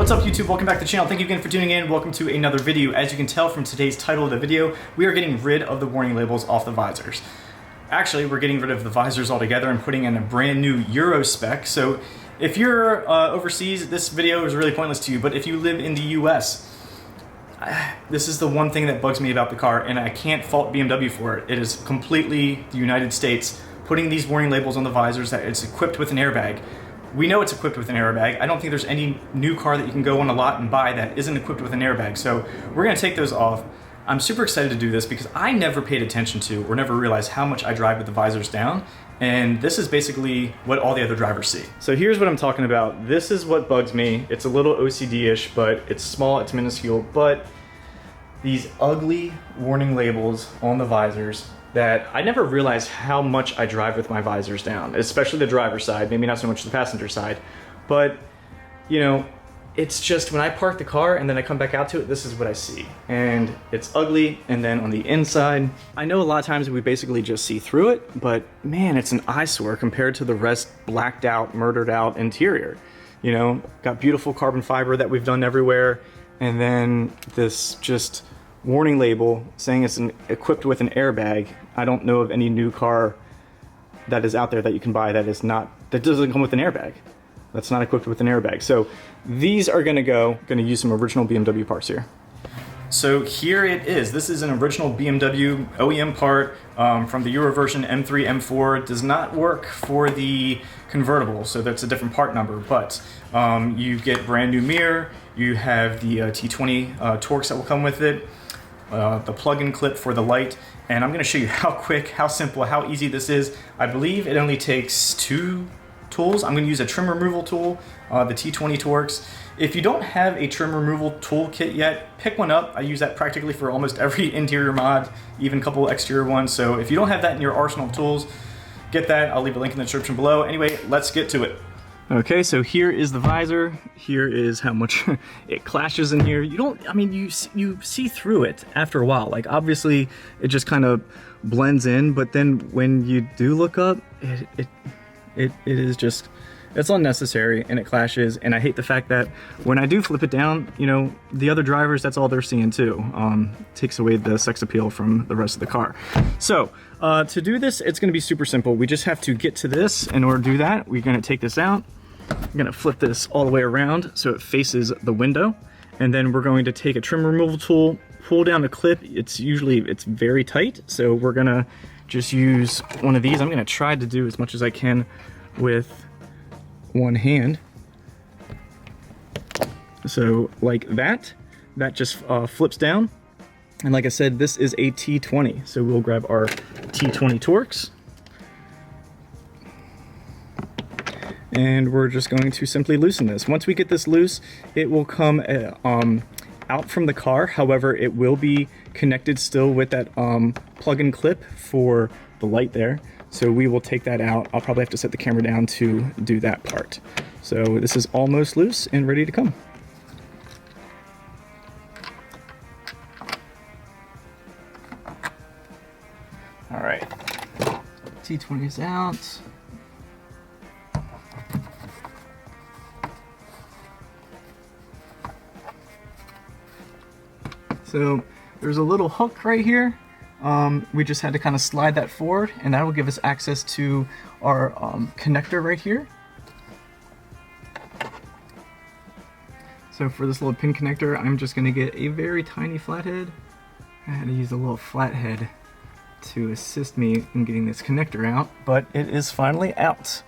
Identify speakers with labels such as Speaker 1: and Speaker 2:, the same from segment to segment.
Speaker 1: What's up YouTube? Welcome back to the channel. Thank you again for tuning in. Welcome to another video. As you can tell from today's title of the video, we are getting rid of the warning labels off the visors. Actually, we're getting rid of the visors altogether and putting in a brand new Euro spec. So if you're overseas, this video is really pointless to you, but if you live in the US, this is the one thing that bugs me about the car, and I can't fault BMW for it. It is completely the United States putting these warning labels on the visors that it's equipped with an airbag. We know it's equipped with an airbag. I don't think there's any new car that you can go on a lot and buy that isn't equipped with an airbag. So we're gonna take those off. I'm super excited to do this because I never paid attention to or never realized how much I drive with the visors down. And this is basically what all the other drivers see. So here's what I'm talking about. This is what bugs me. It's a little OCD-ish, but it's small, it's minuscule, but these ugly warning labels on the visors that I never realized how much I drive with my visors down, especially the driver's side, maybe not so much the passenger side. But, you know, it's just when I park the car and then I come back out to it, this is what I see. And it's ugly, and then on the inside, I know a lot of times we basically just see through it, but man, it's an eyesore compared to the rest blacked out, murdered out interior. You know, got beautiful carbon fiber that we've done everywhere, and then this just warning label saying it's equipped with an airbag. I don't know of any new car that is out there that you can buy that doesn't come with an airbag. That's not equipped with an airbag. So these are gonna use some original BMW parts here. So here it is. This is an original BMW OEM part from the Euro version M3, M4. It does not work for the convertible, so that's a different part number, but you get brand new mirror, you have the T20 Torx that will come with it, the plug-in clip for the light, and I'm going to show you how quick, how simple, how easy this is. I believe it only takes 2 tools. I'm going to use a trim removal tool, the T20 Torx. If you don't have a trim removal tool kit yet, pick one up. I use that practically for almost every interior mod, even a couple exterior ones. So if you don't have that in your arsenal of tools, get that. I'll leave a link in the description below. Anyway, let's get to it. Okay, so here is the visor. Here is how much it clashes in here. You see through it after a while. Like, obviously it just kind of blends in, but then when you do look up, it is just, it's unnecessary and it clashes. And I hate the fact that when I do flip it down, you know, the other drivers, that's all they're seeing too. Takes away the sex appeal from the rest of the car. So to do this, it's gonna be super simple. We just have to get to this. In order to do that, we're gonna take this out. I'm gonna flip this all the way around so it faces the window. And then we're going to take a trim removal tool, pull down the clip. It's very tight. So we're gonna just use one of these. I'm gonna try to do as much as I can with one hand. So like that just flips down. And like I said, this is a T20. So we'll grab our T20 Torx. And we're just going to simply loosen this. Once we get this loose, it will come out from the car. However, it will be connected still with that plug-in clip for the light there. So we will take that out. I'll probably have to set the camera down to do that part. So this is almost loose and ready to come. All right, T20 is out. So there's a little hook right here. We just had to kind of slide that forward, and that will give us access to our connector right here. So for this little pin connector, I'm just going to get a very tiny flathead. I had to use a little flathead to assist me in getting this connector out, but it is finally out.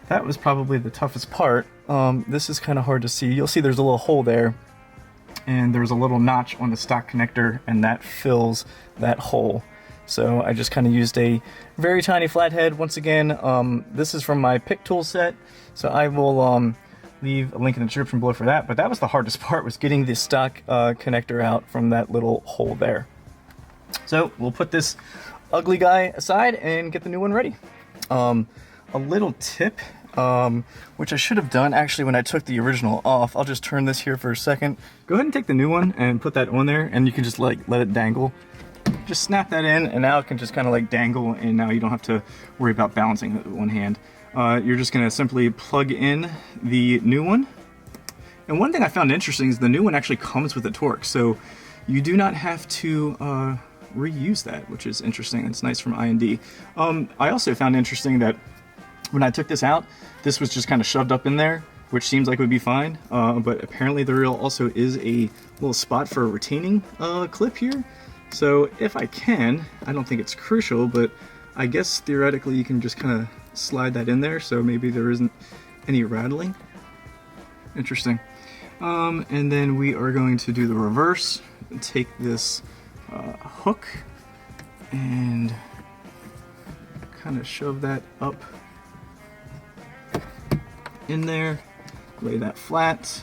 Speaker 1: That was probably the toughest part. This is kind of hard to see. You'll see there's a little hole there, and there's a little notch on the stock connector, and that fills that hole. So I just kind of used a very tiny flathead. Once again, this is from my pick tool set, so I will leave a link in the description below for that. But that was the hardest part, was getting the stock connector out from that little hole there. So we'll put this ugly guy aside and get the new one ready. A little tip, which I should have done actually when I took the original off. I'll just turn this here for a second. Go ahead and take the new one and put that on there, and you can just like let it dangle. Just snap that in, and now it can just kind of like dangle, and now you don't have to worry about balancing it with one hand. You're just gonna simply plug in the new one, And one thing I found interesting is the new one actually comes with a torque, so you do not have to reuse that, which is interesting. It's nice from I&D. I also found interesting that when I took this out, this was just kind of shoved up in there, which seems like would be fine, but apparently there also is a little spot for a retaining clip here. So if I can, I don't think it's crucial, but I guess theoretically you can just kind of slide that in there, so maybe there isn't any rattling. Interesting. And then we are going to do the reverse and take this hook and kind of shove that up in there, lay that flat.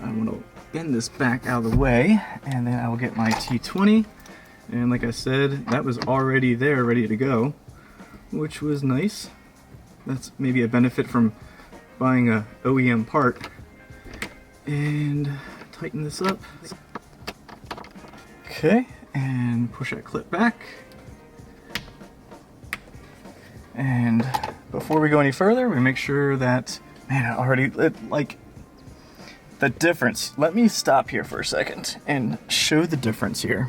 Speaker 1: I want to bend this back out of the way, and then I will get my T20. And like I said, that was already there, ready to go, which was nice. That's maybe a benefit from buying a OEM part. And tighten this up. Okay, and push that clip back. And before we go any further, we make sure that, man, I already, like, the difference. Let me stop here for a second and show the difference here.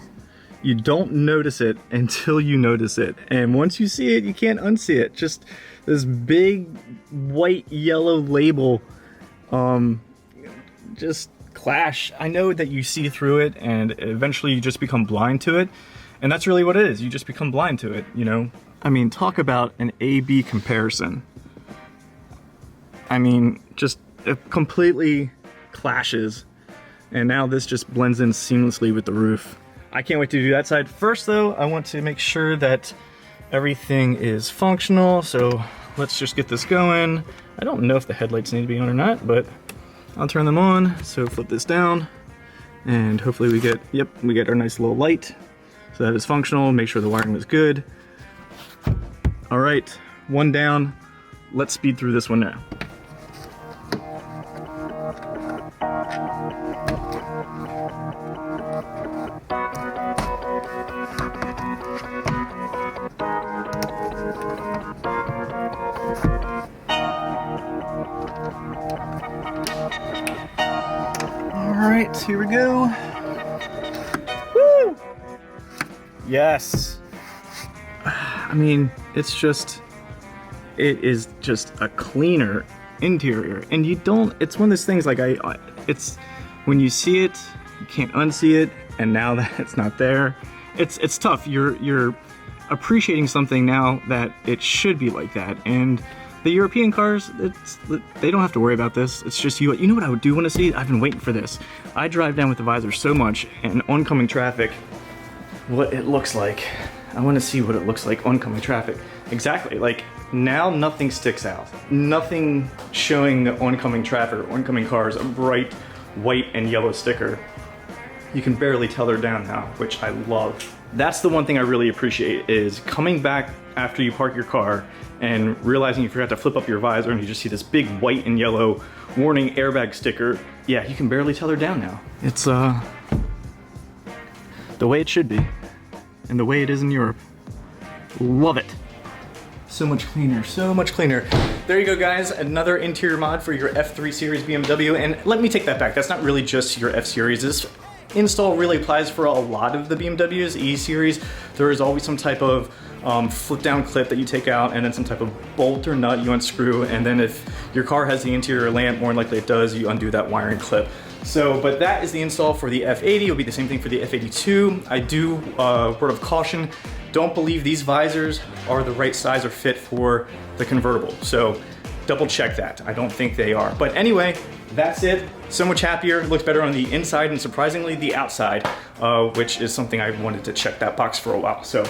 Speaker 1: You don't notice it until you notice it. And once you see it, you can't unsee it. Just this big white yellow label, just clash. I know that you see through it and eventually you just become blind to it. And that's really what it is. You just become blind to it, you know? I mean, talk about an A-B comparison. I mean, just it completely clashes. And now this just blends in seamlessly with the roof. I can't wait to do that side. First though, I want to make sure that everything is functional. So let's just get this going. I don't know if the headlights need to be on or not, but I'll turn them on. So flip this down and hopefully we get, yep, we get our nice little light. So that is functional. Make sure the wiring is good. All right, one down. Let's speed through this one now. All right, here we go. Woo! Yes. I mean, it is just a cleaner interior, and you don't, it's one of those things like it's, when you see it, you can't unsee it, and now that it's not there, it's tough. You're appreciating something now that it should be like that, and the European cars, they don't have to worry about this. It's just you know what I do want to see? I've been waiting for this. I drive down with the visor so much, and oncoming traffic, what it looks like. I want to see what it looks like oncoming traffic. Exactly, like now nothing sticks out. Nothing showing the oncoming traffic or oncoming cars a bright white and yellow sticker. You can barely tell they're down now, which I love. That's the one thing I really appreciate, is coming back after you park your car and realizing you forgot to flip up your visor and you just see this big white and yellow warning airbag sticker. Yeah, you can barely tell they're down now. It's the way it should be. And the way it is in Europe. Love it. So much cleaner, so much cleaner. There you go, guys, another interior mod for your F3 Series BMW. And let me take that back, that's not really just your F Series. This install really applies for a lot of the BMWs, E Series. There is always some type of flip down clip that you take out, and then some type of bolt or nut you unscrew, and then if your car has the interior lamp, more than likely it does, you undo that wiring clip. So, but that is the install for the F80. It'll be the same thing for the F82. I do, word of caution, don't believe these visors are the right size or fit for the convertible. So double check that. I don't think they are. But anyway, that's it. So much happier. It looks better on the inside and surprisingly the outside, which is something I wanted to check that box for a while. So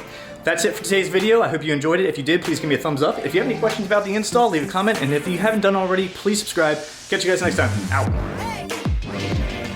Speaker 1: that's it for today's video. I hope you enjoyed it. If you did, please give me a thumbs up. If you have any questions about the install, leave a comment. And if you haven't done already, please subscribe. Catch you guys next time. Out.